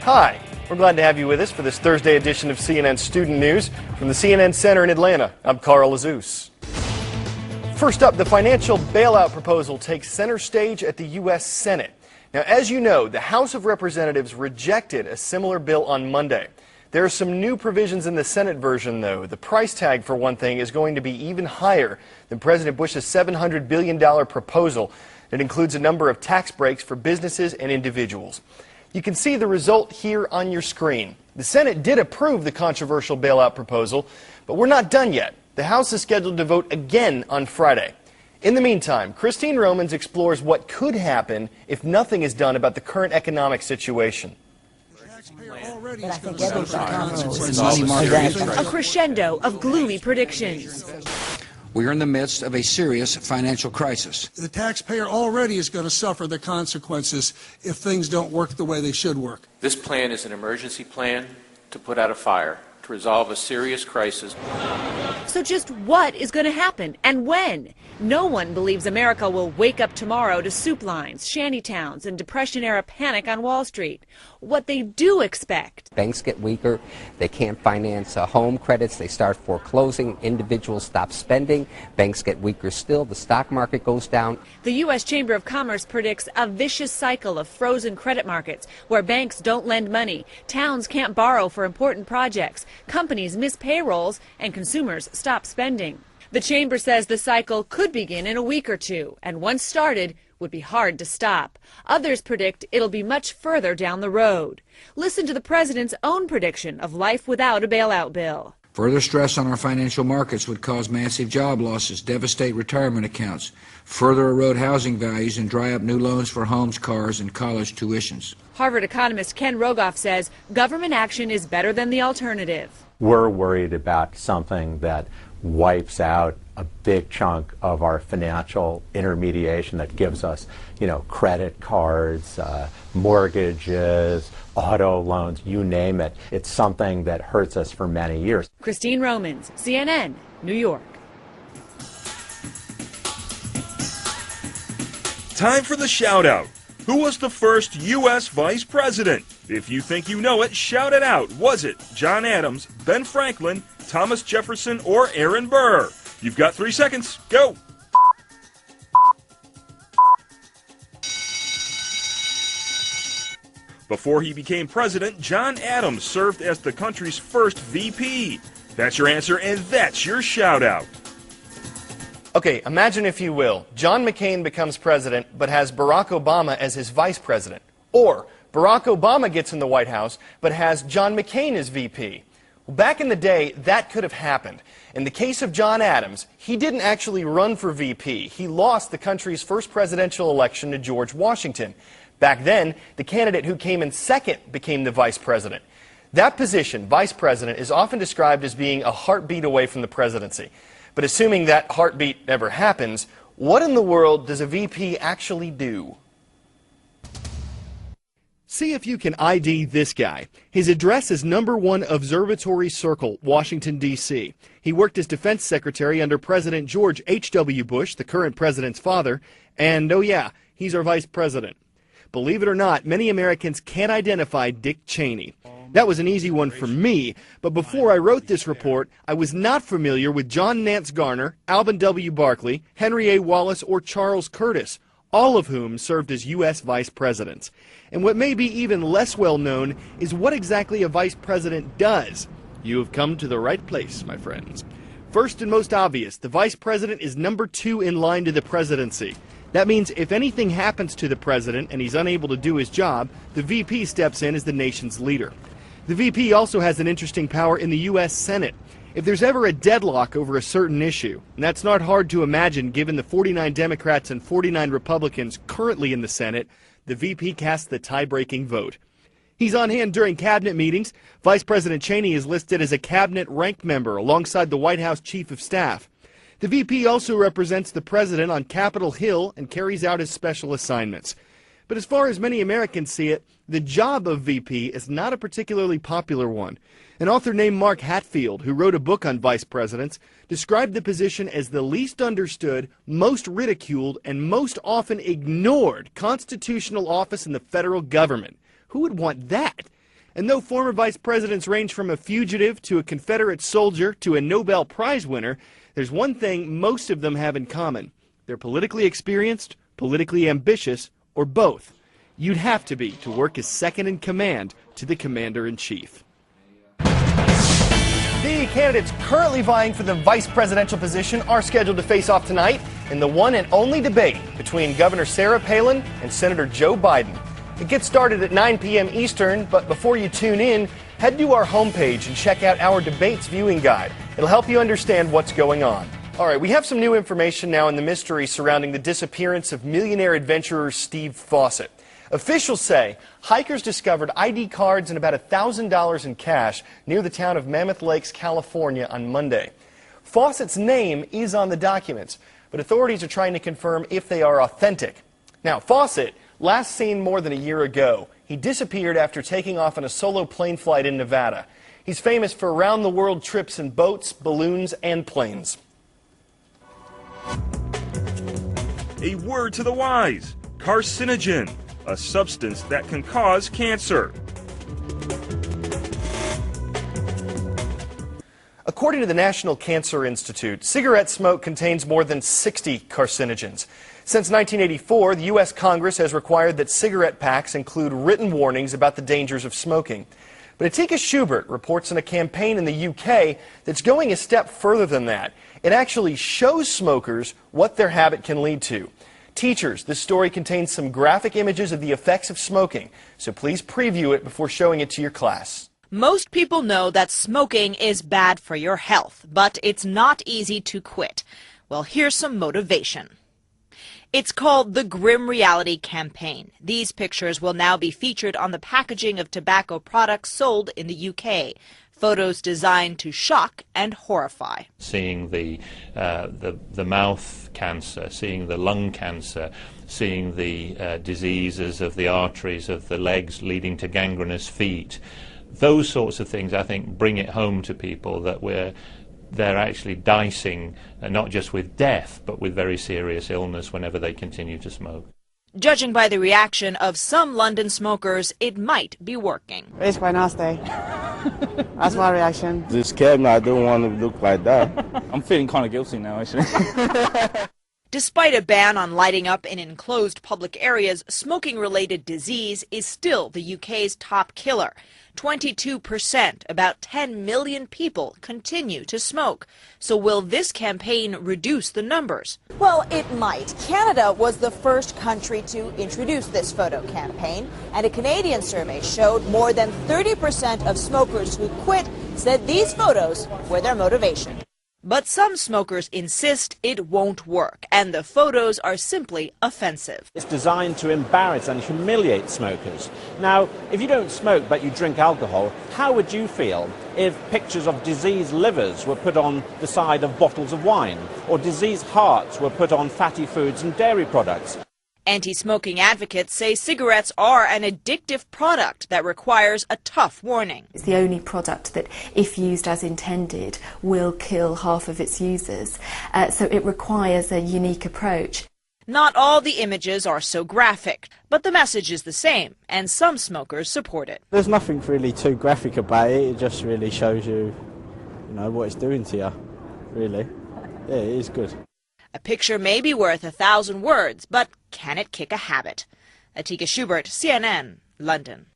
Hi, we're glad to have you with us for this Thursday edition of CNN Student News. From the CNN Center in Atlanta, I'm Carl Azus. First up, the financial bailout proposal takes center stage at the U.S. Senate. Now, as you know, the House of Representatives rejected a similar bill on Monday. There are some new provisions in the Senate version, though. The price tag, for one thing, is going to be even higher than President Bush's $700 billion proposal. It includes a number of tax breaks for businesses and individuals. You can see the result here on your screen. The Senate did approve the controversial bailout proposal, but we're not done yet. The House is scheduled to vote again on Friday. In the meantime, Christine Romans explores what could happen if nothing is done about the current economic situation. A crescendo of gloomy predictions. We are in the midst of a serious financial crisis. The taxpayer already is going to suffer the consequences if things don't work the way they should work. This plan is an emergency plan to put out a fire, to resolve a serious crisis. So just what is going to happen and when? No one believes America will wake up tomorrow to soup lines, shantytowns, and Depression-era panic on Wall Street. What they do expect. Banks get weaker. They can't finance home credits. They start foreclosing. Individuals stop spending. Banks get weaker still. The stock market goes down. The U.S. Chamber of Commerce predicts a vicious cycle of frozen credit markets where banks don't lend money, towns can't borrow for important projects, companies miss payrolls, and consumers stop spending. The Chamber says the cycle could begin in a week or two, and once started, would be hard to stop. Others predict it'll be much further down the road. Listen to the president's own prediction of life without a bailout bill. Further stress on our financial markets would cause massive job losses, devastate retirement accounts, further erode housing values, and dry up new loans for homes, cars, and college tuitions. Harvard economist Ken Rogoff says government action is better than the alternative. We're worried about something that wipes out a big chunk of our financial intermediation that gives us, credit cards, mortgages, auto loans, you name it. It's something that hurts us for many years. Christine Romans, CNN, New York. Time for the shout out. Who was the first U.S. Vice President? If you think you know it, shout it out. Was it John Adams, Ben Franklin, Thomas Jefferson, or Aaron Burr? You've got 3 seconds. Go! Before he became president, John Adams served as the country's first VP. That's your answer, and that's your shout out. Okay, imagine if you will, John McCain becomes president but has Barack Obama as his vice president. Or Barack Obama gets in the White House but has John McCain as VP. Well, back in the day, that could have happened. In the case of John Adams, he didn't actually run for VP. He lost the country's first presidential election to George Washington. Back then, the candidate who came in second became the vice president. That position, vice president, is often described as being a heartbeat away from the presidency. But assuming that heartbeat never happens, what in the world does a VP actually do? See if you can ID this guy. His address is number 1 Observatory Circle, Washington, D.C. He worked as defense secretary under President George H.W. Bush, the current president's father, and oh yeah, he's our vice president. Believe it or not, many Americans can't identify Dick Cheney. That was an easy one for me, but before I wrote this report, I was not familiar with John Nance Garner, Alvin W. Barkley, Henry A. Wallace, or Charles Curtis, all of whom served as U.S. vice presidents. And what may be even less well known is what exactly a vice president does. You have come to the right place, my friends. First and most obvious, the vice president is number 2 in line to the presidency. That means if anything happens to the president and he's unable to do his job, the VP steps in as the nation's leader. The VP also has an interesting power in the U.S. Senate. If there's ever a deadlock over a certain issue, and that's not hard to imagine given the 49 Democrats and 49 Republicans currently in the Senate, the VP casts the tie-breaking vote. He's on hand during cabinet meetings. Vice President Cheney is listed as a cabinet ranked member alongside the White House Chief of Staff. The VP also represents the president on Capitol Hill and carries out his special assignments. But as far as many Americans see it, the job of VP is not a particularly popular one. An author named Mark Hatfield, who wrote a book on vice presidents, described the position as the least understood, most ridiculed, and most often ignored constitutional office in the federal government. Who would want that? And though former vice presidents range from a fugitive to a Confederate soldier to a Nobel Prize winner, there's one thing most of them have in common. They're politically experienced, politically ambitious, or both. You'd have to be to work as second in command to the commander-in-chief. The candidates currently vying for the vice presidential position are scheduled to face off tonight in the one and only debate between Governor Sarah Palin and Senator Joe Biden. It gets started at 9 p.m. Eastern, but before you tune in, head to our homepage and check out our debates viewing guide. It'll help you understand what's going on. All right, we have some new information now in the mystery surrounding the disappearance of millionaire adventurer Steve Fawcett. Officials say hikers discovered ID cards and about $1,000 in cash near the town of Mammoth Lakes, California on Monday. Fawcett's name is on the documents, but authorities are trying to confirm if they are authentic. Now, Fawcett, last seen more than a year ago, he disappeared after taking off on a solo plane flight in Nevada. He's famous for around-the-world trips in boats, balloons, and planes. A word to the wise: carcinogen, a substance that can cause cancer. According to the National Cancer Institute, cigarette smoke contains more than 60 carcinogens. Since 1984, the U.S. Congress has required that cigarette packs include written warnings about the dangers of smoking. But Atika Schubert reports on a campaign in the UK that's going a step further than that. It actually shows smokers what their habit can lead to. Teachers, this story contains some graphic images of the effects of smoking, so please preview it before showing it to your class. Most people know that smoking is bad for your health, but it's not easy to quit. Well, here's some motivation. It's called the Grim Reality Campaign. These pictures will now be featured on the packaging of tobacco products sold in the UK. Photos designed to shock and horrify. Seeing the mouth cancer, seeing the lung cancer, seeing the diseases of the arteries of the legs leading to gangrenous feet, those sorts of things I think bring it home to people that they're actually dicing not just with death but with very serious illness whenever they continue to smoke. Judging by the reaction of some London smokers, it might be working. It's quite nasty. That's my reaction. It scared me. I don't want to look like that. I'm feeling kind of guilty now, actually. Despite a ban on lighting up in enclosed public areas, smoking-related disease is still the UK's top killer. 22%, about 10 million people, continue to smoke. So will this campaign reduce the numbers? Well, it might. Canada was the first country to introduce this photo campaign, and a Canadian survey showed more than 30% of smokers who quit said these photos were their motivation. But some smokers insist it won't work, and the photos are simply offensive. It's designed to embarrass and humiliate smokers. Now, if you don't smoke but you drink alcohol, how would you feel if pictures of diseased livers were put on the side of bottles of wine, or diseased hearts were put on fatty foods and dairy products? Anti-smoking advocates say cigarettes are an addictive product that requires a tough warning. It's the only product that, if used as intended, will kill half of its users. So it requires a unique approach. Not all the images are so graphic, but the message is the same, and some smokers support it. There's nothing really too graphic about it. It just really shows you, what it's doing to you, really. Yeah, it is good. A picture may be worth 1,000 words, but can it kick a habit? Atika Schubert, CNN, London.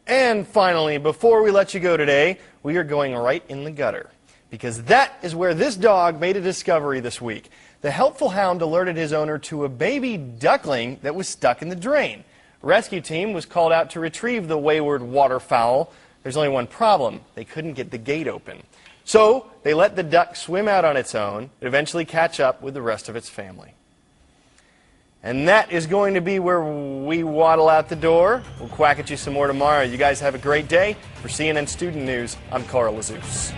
And finally, before we let you go today, we are going right in the gutter, because that is where this dog made a discovery this week. The helpful hound alerted his owner to a baby duckling that was stuck in the drain. A rescue team was called out to retrieve the wayward waterfowl. There's only one problem: they couldn't get the gate open. So they let the duck swim out on its own and eventually catch up with the rest of its family. And that is going to be where we waddle out the door. We'll quack at you some more tomorrow. You guys have a great day. For CNN Student News, I'm Carl Azus.